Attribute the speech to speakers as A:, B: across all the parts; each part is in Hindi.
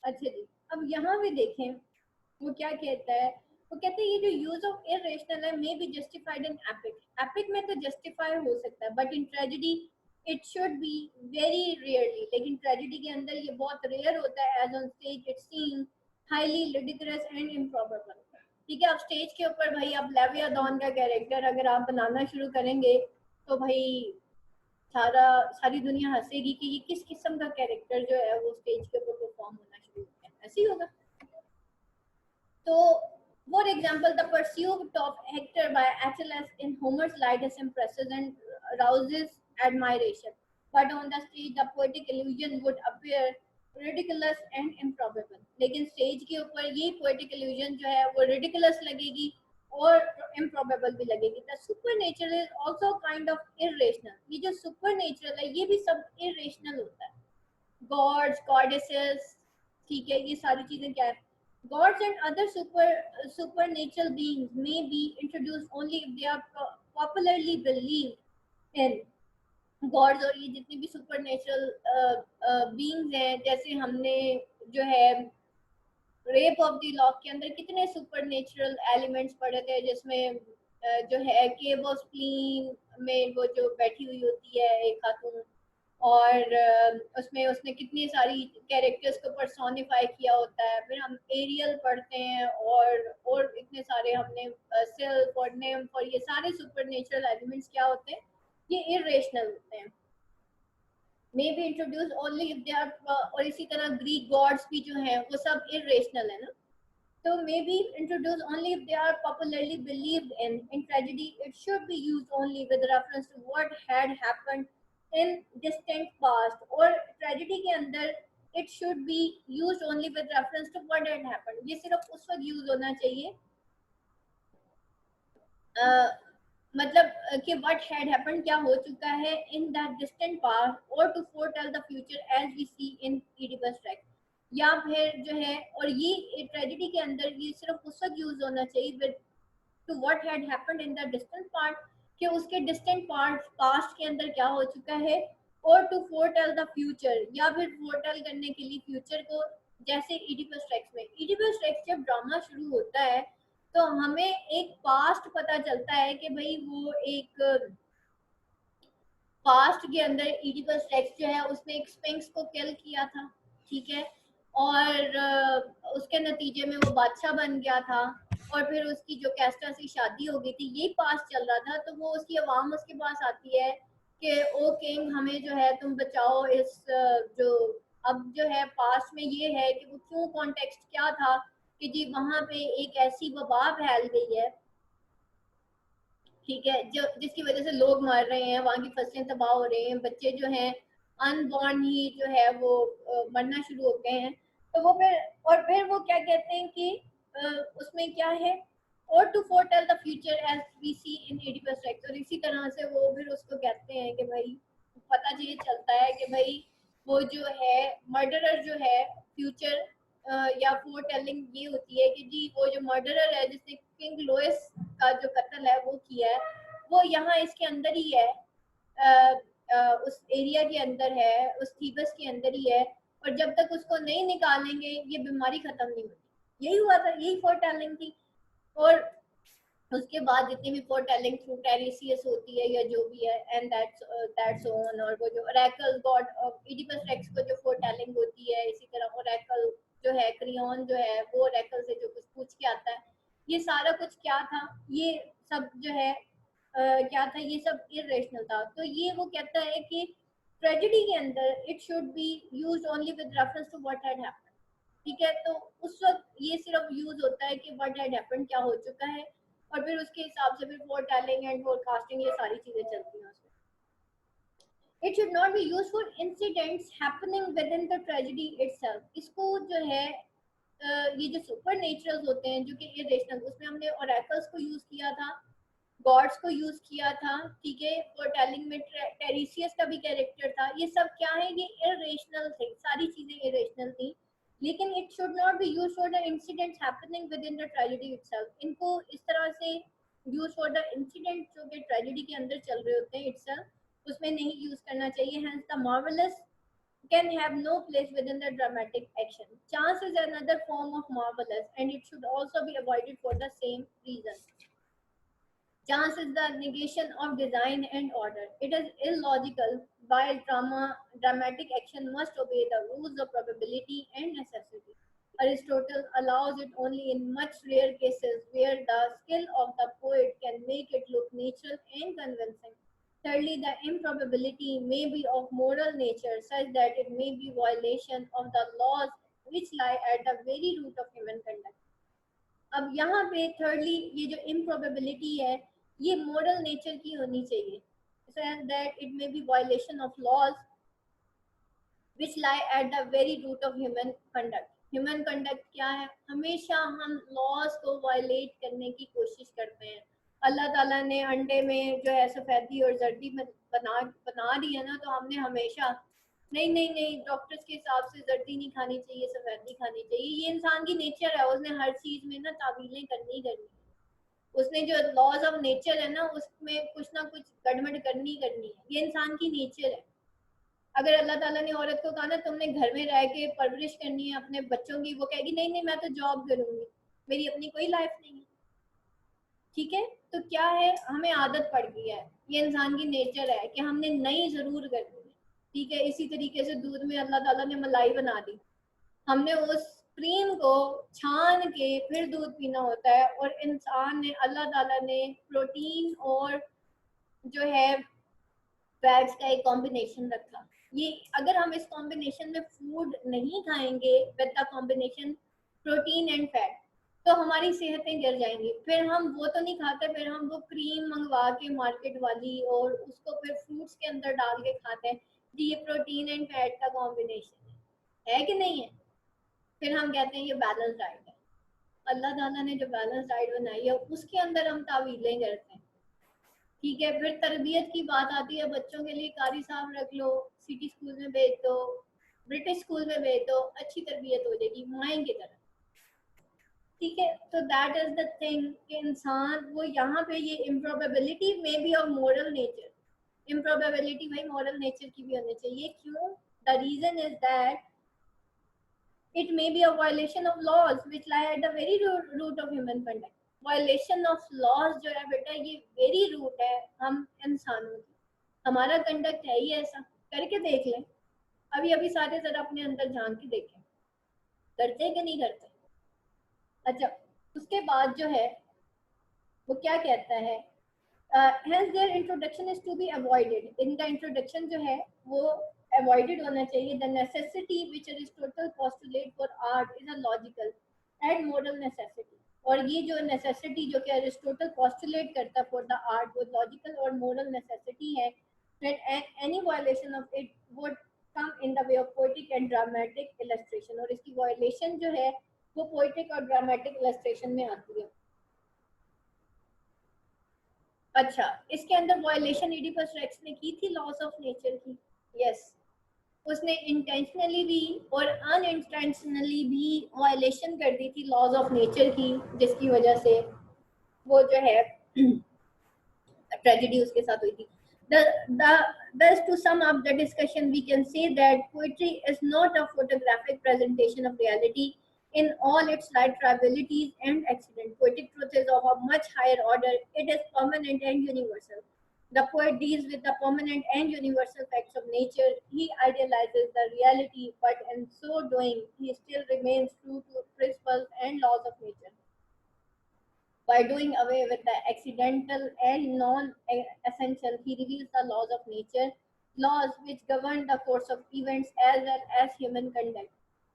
A: अच्छा जी, अब यहाँ भी देखें वो क्या कहता है। वो कहते हैं ये जो यूज ऑफ इरेशनल है may be justified in epic. Epic में तो जस्टिफाई हो सकता है but in tragedy it should be very rarely. लेकिन ट्रेजेडी के अंदर ये बहुत रेयर होता है। As on stage it seem highly ludicrous and improbable. ठीक है, अब स्टेज के ऊपर भाई आप लेवियाथन का कैरेक्टर अगर आप बनाना शुरू करेंगे तो भाई सारी दुनिया हंसेगी कि ये किस किस्म का कैरेक्टर जो है वो स्टेज के ऊपर परफॉर्म होना शुरू हो गया। ऐसे ही होगा। तो for example, the pursuit of Hector by Achilles in Homer's Lycus impresses and rouses admiration, but on the stage the poetic illusion would appear ridiculous and improbable. लेकिन स्टेज के ऊपर ये poetic illusion जो है वो ridiculous लगेगी और improbable भी लगेगी। The supernatural is also kind of irrational. ये जो supernatural है ये भी सब irrational होता है। Gods, goddesses, ठीक है, ये सारी चीजें क्या है। Gods and other supernatural beings may be introduced only if they are popularly believed in. Gods और ये जितने भी supernatural beings हैं, जैसे हमने जो है रेप ऑफ द लॉक के अंदर कितने supernatural elements पढ़े थे, जिसमें जो है केव ऑफ स्प्लीन में वो जो बैठी हुई होती है एक खातून, और उसमें उसने कितनी सारी कैरेक्टर्स को पर्सोनिफाई किया होता है। फिर हम एरियल पढ़ते हैं और इतने सारे हमने सेल्फ और नेम्फ और ये सारे सुपरनेचुरल एलिमेंट्स क्या होते हैं, ये इरेशनल होते हैं। May be introduce only if they are, और इसी तरह ग्रीक गॉड्स भी जो हैं वो सब इरेशनल है ना। तो may be introduce only if they are popularly believed in tragedy it should be used only with reference to what had happened in distant past. और ट्रेजेडी के अंदर it should be used only with reference to what had happened. ये सिर्फ उस वक्त यूज होना चाहिए मतलब कि व्हाट हैड हैपेंड क्या हो चुका है इन दैट डिस्टेंट पास्ट और to foretell the future as we see in Oedipus text. या फिर जो है, और ये ट्रेजेडी के अंदर ये सिर्फ उस वक्त यूज होना चाहिए with two what had happened in the distant part, कि उसके डिस्टेंट पार्ट पास्ट के अंदर क्या हो चुका है, और टू फोरटेल द फ्यूचर, या फिर फोरटेल करने के लिए फ्यूचर को। जैसे इडिपस टेक्स्ट में, इडिपस टेक्स्ट जब ड्रामा शुरू होता है तो हमें एक पास्ट पता चलता है कि भाई वो एक पास्ट के अंदर इडिपस रेक्स जो है उसने एक स्फिंक्स को किल किया था, ठीक है, और उसके नतीजे में वो बादशाह बन गया था, और फिर उसकी जो कैस्टा से शादी हो गई थी, यही पास्ट चल रहा था। तो वो उसकी आवाम उसके पास आती है कि ओ किंग हमें जो है तुम बचाओ इस जो अब जो है पास्ट में ये है कि वो क्यों कॉन्टेक्स्ट क्या था कि जी वहां पे एक ऐसी वबा फैल गई है, ठीक है, जो जिसकी वजह से लोग मर रहे हैं, वहां की फसलें तबाह हो रही हैं, बच्चे जो हैं अनबॉर्न ही जो है वो मरना शुरू हो गए हैं। तो वो फिर, और फिर वो क्या कहते हैं कि उसमें क्या है, और to foretell the future as we see in Oedipus text. और इसी तरह से वो फिर उसको कहते हैं कि भाई पता ये चलता है कि भाई वो जो है मर्डरर जो है फ्यूचर या फोरटेलिंग ये होती है कि जी वो जो मर्डरर है जिसने किंग लोइस का जो कत्ल है वो किया है, वो यहाँ इसके अंदर ही है, उस एरिया के अंदर है, उस थीबस के अंदर ही है, और जब तक उसको नहीं निकालेंगे ये बीमारी खत्म नहीं होती। यही हुआ था, यही फोरटेलिंग थी। और उसके बाद जितनी भी फोरटेलिंग थ्रू टेरिसियस होती है या जो भी है, एंड दैट्स ऑन, और वो जो oracle god of Oedipus Rex को जो फोरटेलिंग होती है, इसी तरह ओरेकल जो है क्रियन जो है वो ओरेकल से जो कुछ पूछ के आता है, ये सारा कुछ क्या था, ये सब जो है क्या था, ये सब इरेशनल था। तो ये वो कहता है कि ट्रेजेडी के अंदर it should be used only with reference to what had happened, ठीक है। तो उस वक्त ये सिर्फ यूज होता है कि व्हाट हैड हैपेंड क्या हो चुका है, और फिर उसके हिसाब से फिर फोरटेलिंग एंड फोरकास्टिंग ये सारी चीजें चलती हैं उसमें। It should not be used for incidents happening with in the tragedy itself. इसको जो है ये जो सुपर नेचुरल्स होते हैं जो कि इरेशनल, उसमें हमने ओरेकल्स को यूज किया था, गॉड्स को यूज किया था, ठीक है, फोरटेलिंग में टेरिसियस का भी कैरेक्टर था। ये सब क्या है, ये इरेशनल थे, सारी चीजें इरेशनल थी। लेकिन it should not be use for the incidents happening with in the tragedy itself. इनको इस तरह से यूज फॉर द इंसिडेंट जो कि ट्रेजेडी के अंदर चल रहे होते हैं इटसेल्फ, उसमें नहीं यूज करना चाहिए। Hence the marvellous can have no place within the dramatic action. Chance is another form of marvelous, and it should also be avoided for the same reason. Chance is the negation of design and order. It is illogical, while dramatic action must obey the rules of probability and necessity. Aristotle allows it only in much rare cases where the skill of the poet can make it look natural and convincing. Thirdly, the improbability may be of moral nature, such that it may be violation of the laws which lie at the very root of human conduct. अब यहाँ पे thirdly ये जो improbability है ये moral nature की होनी चाहिए, so that it may be violation of laws which lie at the very root of human conduct. Human conduct क्या है? हमेशा हम laws को violate करने की कोशिश करते हैं. अल्लाह ताला ने अंडे में जो है सफेदी और जर्दी बना दी है ना, तो हमने हमेशा नहीं नहीं नहीं डॉक्टर्स के हिसाब से जर्दी नहीं खानी चाहिए, सफेदी खानी चाहिए. ये इंसान की नेचर है, उसने हर चीज में ना तावीलें करनी करनी है. उसने जो लॉज ऑफ नेचर है ना उसमें कुछ ना कुछ गड़बड़ करनी करनी है. ये इंसान की नेचर है. अगर अल्लाह ताला ने औरत को कहा ना तुमने घर में रह के परवरिश करनी है अपने बच्चों की, वो कहेगी नहीं नहीं मैं तो जॉब करूंगी, मेरी अपनी कोई लाइफ नहीं है. ठीक है, तो क्या है, हमें आदत पड़ गई है, ये इंसान की नेचर है कि हमने नहीं जरूर करनी है. ठीक है, इसी तरीके से दूध में अल्लाह ताला ने मलाई बना दी, हमने उस क्रीम को छान के फिर दूध पीना होता है. और इंसान ने, अल्लाह ताला ने प्रोटीन और जो है फैट्स का एक कॉम्बिनेशन रखा. ये अगर हम इस कॉम्बिनेशन में फूड नहीं खाएंगे with the combination protein and fat, तो हमारी सेहतें गिर जाएंगी. फिर हम वो तो नहीं खाते, फिर हम वो क्रीम मंगवा के मार्केट वाली और उसको फिर फ्रूट्स के अंदर डाल के खाते हैं जी ये प्रोटीन एंड फैट का कॉम्बिनेशन है कि नहीं है. फिर हम कहते हैं ये बैलेंस डाइट है. अल्लाह ताला ने जो बैलेंस डाइट बनाई है उसके अंदर हम तावीलें करते हैं. ठीक है, फिर तरबियत की बात आती है, बच्चों के लिए कारी साहब रख लो, सिटी स्कूल में भेज दो, ब्रिटिश स्कूल में भेज दो, अच्छी तरबियत हो जाएगी माएँ की तरह. ठीक है, तो दैट इज द थिंग कि इंसान वो यहाँ पे ये improbability may be of moral nature. Improbability भाई मोरल नेचर की भी होनी चाहिए. क्यों? The reason is that it may be a violation of laws which lie at the very root of human conduct. Violation of laws जो है बेटा ये very root है हम इंसानों की. हमारा कंडक्ट है ही ऐसा. करके देख लें, अभी अभी सारे जरा अपने अंदर झांक के देखें, करते कि नहीं करते. अच्छा, उसके बाद जो है वो क्या कहता है, hence their introduction is to be avoided. इनका इंट्रोडक्शन जो है वो avoided होना चाहिए. The necessity which Aristotle postulate for art is a logical and moral necessity. और ये जो necessity जो कि Aristotle postulate करता for the art वो logical और moral necessity है. That any violation of it would come in the way of poetic and dramatic illustration. और इसकी violation जो है वो poetic और dramatic illustration में आती है. अच्छा, इसके अंदर वायलेशन इडिपस रेक्स ने की थी लॉस ऑफ नेचर की. यस, उसने इंटेंशनली भी और अनइंटेंशनली भी वायलेशन कर दी थी लॉज ऑफ नेचर की, जिसकी वजह से वो जो है ट्रेजेडी उसके साथ हुई थी. Thus, to sum up the discussion, we can say that poetry is not a photographic presentation of reality in all its light trivialities and accident. Poetic truth is of a much higher order. It is permanent and universal. The poet deals with the permanent and universal facts of nature. He idealizes the reality, but in so doing, he still remains true to principles and laws of nature. By doing away with the accidental and non-essential, he reveals the laws of nature, laws which govern the course of events as well as human conduct.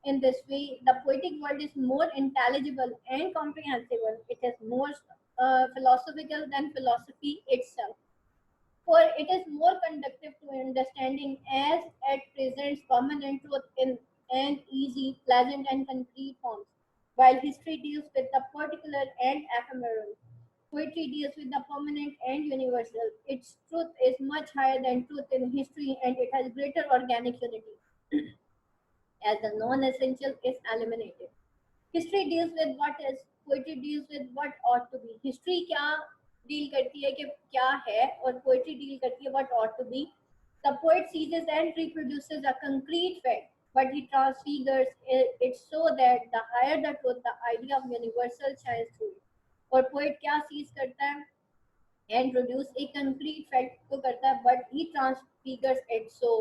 A: In this way, the poetic world is more intelligible and comprehensible. It is more philosophical than philosophy itself, for it is more conducive to understanding as it presents permanent truth in an easy, pleasant, and concrete forms, while history deals with the particular and ephemeral. Poetry deals with the permanent and universal. Its truth is much higher than truth in history, and it has greater organic unity as the non-essential is eliminated. History deals with what is, poetry deals with what ought to be. History क्या डील करती है कि क्या है, और पोएट्री डील करती है what ought to be. The poet seizes and reproduces a concrete fact, but he transfigures it so that the higher the truth, the idea of universal shines through it. और poet क्या सीज करता है? And produce एक concrete fact को करता है, but he transfigures it so,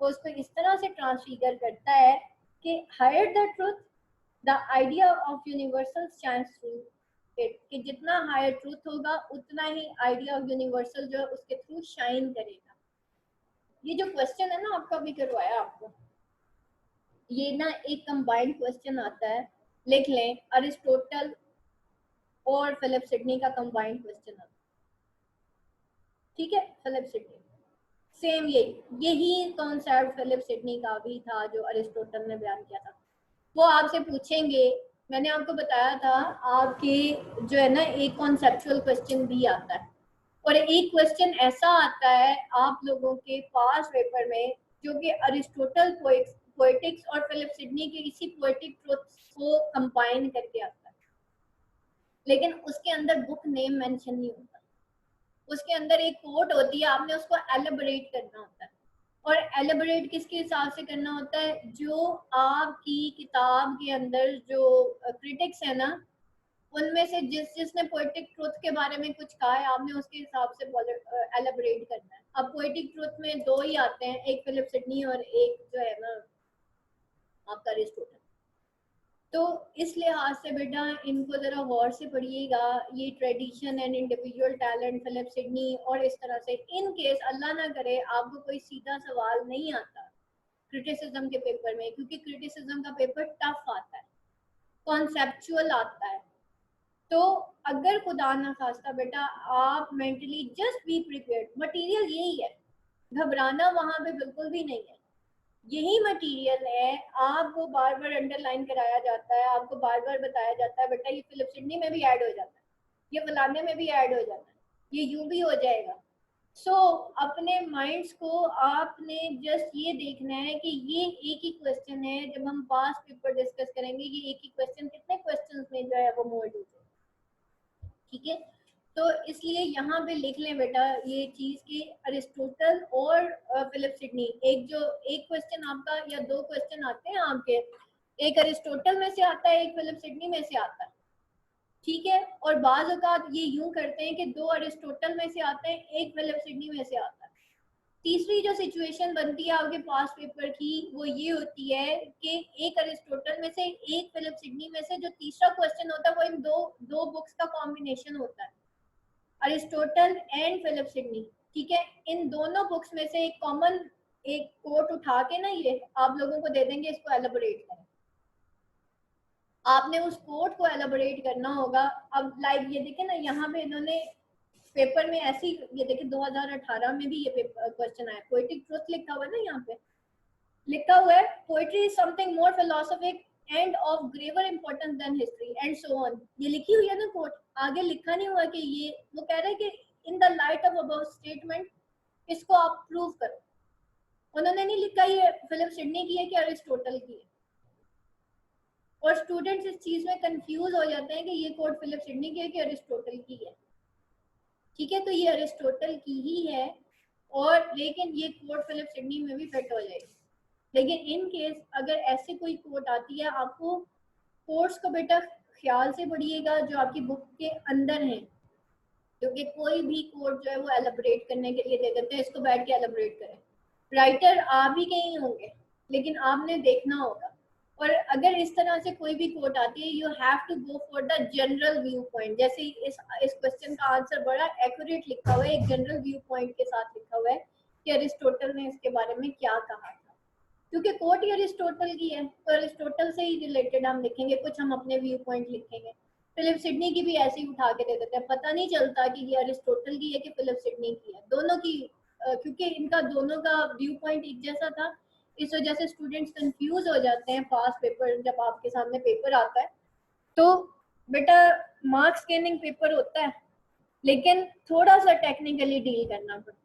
A: वो उसको इस तरह से transfigure करता है कि higher the truth, the idea of universal shines through it, कि जितना higher truth होगा उतना ही idea of universal जो है उसके through shine करेगा. ये जो क्वेश्चन है ना आपका भी करवाया आपको, ये ना एक कंबाइंड क्वेश्चन आता है, लिख लें, अरिस्टोटल और फिलिप सिडनी का कंबाइंड क्वेश्चन आता है. ठीक है, फिलिप सिडनी सेम यही कॉन्सेप्ट फिलिप सिडनी का भी था जो अरिस्टोटल ने बयान किया था. वो आपसे पूछेंगे, मैंने आपको बताया था आपके जो है ना एक कॉन्सेप्चुअल क्वेश्चन भी आता है और एक क्वेश्चन ऐसा आता है आप लोगों के पास पेपर में जो कि अरिस्टोटल पोएटिक्स और फिलिप सिडनी के इसी पोएटिक ट्रुथ्स को कंबाइन करके आता है, लेकिन उसके अंदर बुक नेम मेंशन नहीं होता. उसके अंदर एक कोट होती है, आपने उसको एलिबरेट करना होता है. और एलिबरेट किसके हिसाब से करना होता है? जो आपकी किताब के अंदर जो क्रिटिक्स है ना, उनमें से जिसने पोएटिक ट्रुथ के बारे में कुछ कहा है, आपने उसके हिसाब से एलिबरेट करना है. अब पोएटिक ट्रुथ में दो ही आते हैं, एक फिलिप सिडनी और एक जो है ना आपका अरिस्टोटल. तो इस लिहाज से बेटा इनको जरा गौर से पढ़िएगा. ये tradition and individual talent, Philip Sidney और इस तरह से, इन केस अल्लाह ना करे आपको कोई सीधा सवाल नहीं आता क्रिटिसिज्म के पेपर में, क्योंकि क्रिटिसिज्म का पेपर टफ आता है, कॉन्सेप्चुअल आता है. तो अगर खुदा ना खास्ता बेटा आप mentally just be prepared, material यही है, घबराना वहां पे बिल्कुल भी नहीं है. यही मटेरियल है, आपको बार बार अंडरलाइन कराया जाता है, आपको बार बार बताया जाता है बेटा ये फिलिप सिडनी में भी ऐड हो जाता है, ये फलाने में भी ऐड हो जाता है, ये यूं भी हो जाएगा. सो अपने माइंड्स को आपने जस्ट ये देखना है कि ये एक ही क्वेश्चन है. जब हम पास्ट पेपर डिस्कस करेंगे ये एक ही क्वेश्चन कितने क्वेश्चंस में जो है वो मोल्ड हो जाएगा. ठीक है, तो इसलिए यहाँ पे लिख लें बेटा ये चीज कि अरिस्टोटल और फिलिप सिडनी, एक क्वेश्चन आपका या दो क्वेश्चन आते हैं आपके, एक अरिस्टोटल में से आता है, एक फिलिप सिडनी में से आता है. ठीक है, और बाज औकात ये यूं करते हैं कि दो अरिस्टोटल में से आते हैं, एक फिलिप सिडनी में से आता है. तीसरी जो सिचुएशन बनती है आपके पास पेपर की वो ये होती है कि एक अरिस्टोटल में से एक फिलिप सिडनी में से, जो तीसरा क्वेश्चन होता है वो इन दो बुक्स का कॉम्बिनेशन होता है, अरिस्टोटल एंड फिलिप सिडनी. ठीक है, इन दोनों बुक्स में से एक कॉमन एक कोट उठा के ना ये आप लोगों को दे देंगे, इसको एलाबोरेट करें. आपने उस कोट को एलाबोरेट करना होगा. अब लाइक ये देखें ना, यहाँ पे इन्होंने पेपर में ऐसी, ये देखिए 2018 में भी ये क्वेश्चन आया, पोएटिक ट्रुथ लिखा हुआ है ना, यहाँ पे लिखा हुआ है poetry is something more philosophic and of graver importance than history and so on. ये लिखी हुई है ना कोट, आगे लिखा नहीं हुआ कि ये, वो कह रहे हैं कि in the light of above statement इसको आप प्रूव करो. उन्होंने नहीं लिखा ये फिलिप सिडनी की है कि अरिस्टोटल की है. और स्टूडेंट्स इस चीज में कंफ्यूज हो जाते हैं कि ये कोट फिलिप सिडनी की है कि अरिस्टोटल की है. ठीक है, तो ये अरिस्टोटल की ही है, और लेकिन ये कोट फिलिप सिडनी में भी फिट हो जाएगी. लेकिन इन केस अगर ऐसे कोई कोट आती है, आपको कोट्स को बेटा ख्याल से पढ़िएगा जो आपकी बुक के अंदर हैं, क्योंकि कोई भी कोट जो है वो एलिबरेट करने के लिए दे देते हैं, इसको बैठ के एलिबरेट करें. राइटर आप ही कहीं होंगे लेकिन आपने देखना होगा. और अगर इस तरह से कोई भी कोट आती है, you have to go for the general view point. जैसे इस क्वेश्चन का आंसर बड़ा एक्यूरेट लिखा हुआ है, एक जनरल व्यू पॉइंट के साथ लिखा हुआ है कि अरिस्टोटल ने इसके बारे में क्या कहा था. क्योंकि कोट ही अरिस्टोटल की है तो अरिस्टोटल से ही रिलेटेड हम लिखेंगे, कुछ हम अपने व्यू पॉइंट लिखेंगे. फिलिप सिडनी की भी ऐसे ही उठा के दे देते हैं, पता नहीं चलता कि ये अरिस्टोटल की है कि फिलिप सिडनी की है, दोनों की, क्योंकि इनका दोनों का व्यू पॉइंट एक जैसा था. इस वजह से स्टूडेंट्स कंफ्यूज हो जाते हैं पास पेपर, जब आपके सामने पेपर आता है. तो बेटा मार्क्स स्कैनिंग पेपर होता है, लेकिन थोड़ा सा टेक्निकली डील करना पड़ता,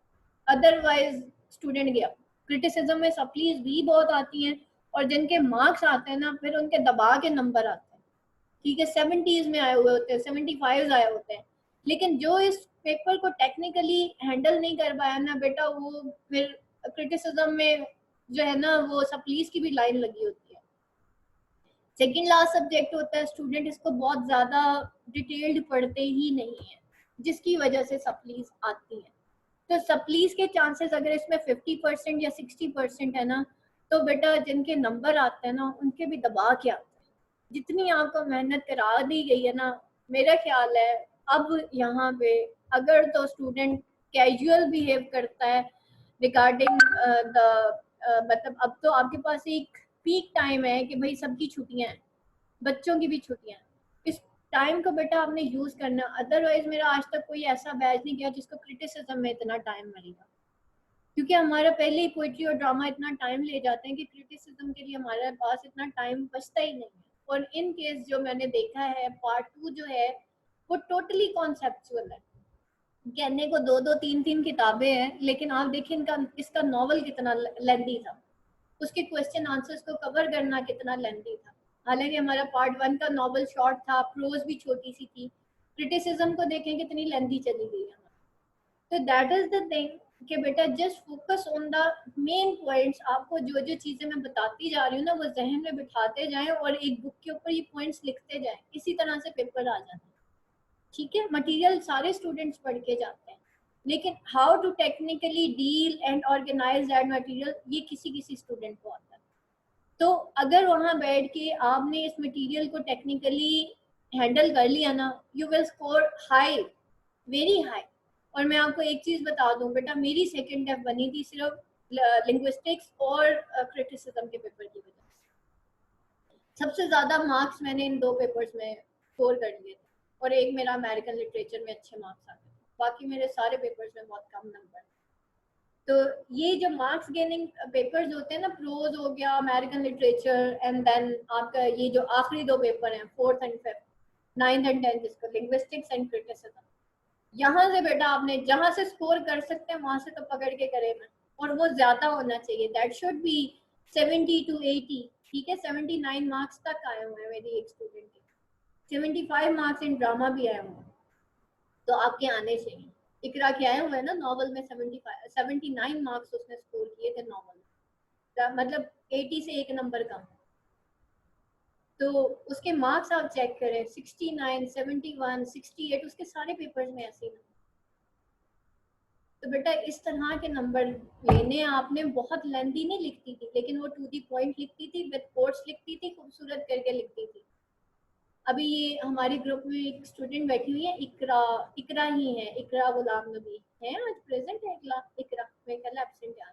A: अदरवाइज स्टूडेंट गया. क्रिटिसिज्म में सप्लीज भी बहुत आती हैं, और जिनके मार्क्स आते हैं ना फिर उनके दबा के नंबर आते हैं. ठीक है, 70s में आए हुए होते हैं, 75 आए होते हैं, लेकिन जो इस पेपर को टेक्निकली हैंडल नहीं कर पाया ना बेटा, वो फिर क्रिटिसिज्म में जो है ना वो सप्लीज की भी लाइन लगी होती है। सेकेंड लास्ट सब्जेक्ट होता है, स्टूडेंट इसको बहुत ज्यादा डिटेल्ड पढ़ते ही नहीं है, जिसकी वजह से सप्लीज आती है। तो सप्लीज के चांसेस अगर इसमें 50% या 60% है ना, तो बेटा जिनके नंबर आते हैं ना उनके भी दबा के आते हैं। जितनी आपको मेहनत करा दी गई है ना, मेरा ख्याल है अब यहाँ पे अगर तो स्टूडेंट कैजुअल बिहेव करता है रिगार्डिंग द मतलब अब तो आपके पास एक पीक टाइम है कि भाई सबकी छुट्टियां हैं, बच्चों की भी छुट्टियां हैं, इस टाइम को बेटा आपने यूज करना। अदरवाइज मेरा आज तक कोई ऐसा बैच नहीं गया जिसको क्रिटिसिज्म में इतना टाइम मिलेगा, क्योंकि हमारा पहले ही पोइट्री और ड्रामा इतना टाइम ले जाते हैं कि क्रिटिसिज्म के लिए हमारे पास इतना टाइम बचता ही नहीं है। और इन केस जो मैंने देखा है पार्ट 2 जो है वो टोटली कॉन्सेप्चुअल है, कहने को दो दो तीन तीन किताबें हैं, लेकिन आप देखिए इनका इसका नॉवल कितना लेंदी था, उसके क्वेश्चन आंसर्स को कवर करना कितना लेंदी था। हालांकि हमारा पार्ट 1 का नॉवल शॉर्ट था, प्रोज भी छोटी सी थी, क्रिटिसिज्म को देखें कितनी लेंदी चली गई है। तो दैट इज द थिंग कि बेटा just focus on the main points. आपको जो जो चीजें मैं बताती जा रही हूँ ना वो जहन में बिठाते जाएं और एक बुक के ऊपर ये पॉइंट्स लिखते जाएं, इसी तरह से पेपर आ जाता है। ठीक है, मटेरियल सारे स्टूडेंट्स पढ़ के जाते हैं, लेकिन how to technically deal and organize that material ये किसी किसी स्टूडेंट को आता है। तो अगर वहां बैठ के आपने इस मटेरियल को टेक्निकली हैंडल कर लिया ना, you will score high, very high. और मैं आपको एक चीज बता दूं बेटा, मेरी सेकंड डेफ बनी थी सिर्फ लिंग्विस्टिक्स और क्रिटिसिज्म के पेपर की वजह से। सबसे ज्यादा मार्क्स मैंने इन दो पेपर्स में स्कोर कर लिए थे, और एक मेरा अमेरिकन लिटरेचर में अच्छे मार्क्स आ गए, बाकी मेरे सारे पेपर्स में बहुत कम नंबर। तो ये जो मार्क्स गेनिंग पेपर्स होते हैं ना, प्रोज हो गया, अमेरिकन लिटरेचर, एंड देन आपका ये जो आखिरी दो पेपर हैं 4th and 5th, 9th and 10th, जिसको लिंग्विस्टिक्स एंड क्रिटिसिज्म, यहाँ से बेटा आपने जहां से स्कोर कर सकते हैं वहां से तो पकड़ के करेगा, और वो ज्यादा होना चाहिए, दैट शुड बी 70 to 80। ठीक है, 79 मार्क्स तक आए हुए हैं मेरी एक स्टूडेंट के, 75 मार्क्स इन ड्रामा भी आए हुए हैं, तो आपके आने चाहिए। इकरा के आए हुए हैं ना नॉवल में 79 मार्क्स उसने स्कोर किए थे नॉवल में, मतलब 80 से एक नंबर कम। तो उसके मार्क्स आप चेक करें, 69, 71, 68, उसके सारे पेपर्स में ऐसे ही। तो बेटा इस तरह के नंबर लेने आपने, बहुत लेंथी नहीं लिखती थी, लेकिन वो टू दी पॉइंट लिखती थी, विद कोट्स लिखती थी, खूबसूरत करके लिखती थी। अभी ये हमारे ग्रुप में एक स्टूडेंट बैठी हुई है, इकरा, इकरा ही है, इकरा गुलाम नबी है, आज प्रेजेंट है, इकरा मैं कल एब्सेंट है।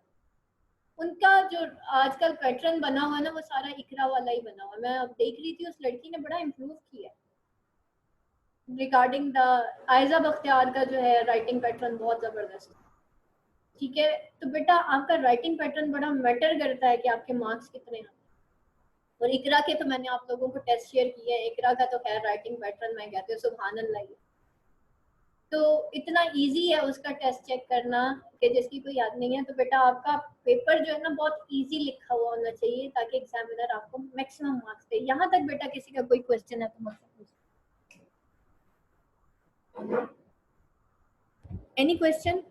A: उनका जो आजकल पैटर्न बना हुआ है ना, वो सारा इकरा वाला ही बना हुआ है। मैं अब देख रही थी उस लड़की ने बड़ा इम्प्रूव किया रिगार्डिंग द, आयजा बख्तियार का जो है राइटिंग पैटर्न बहुत जबरदस्त। ठीक है, तो बेटा आपका राइटिंग पैटर्न बड़ा मैटर करता है कि आपके मार्क्स कितने हैं। और इकरा के तो मैंने आप लोगों को टेस्ट शेयर किया है, इकरा का तो खैर राइटिंग पैटर्न मैं कहती हूँ सुभान अल्लाह ही। तो इतना इजी है उसका टेस्ट चेक करना कि जिसकी कोई याद नहीं है। तो बेटा आपका पेपर जो है ना बहुत इजी लिखा हुआ होना चाहिए, ताकि एग्जामिनर आपको मैक्सिमम मार्क्स दे। यहाँ तक बेटा किसी का कोई क्वेश्चन है तो मुझसे पूछो। Any question?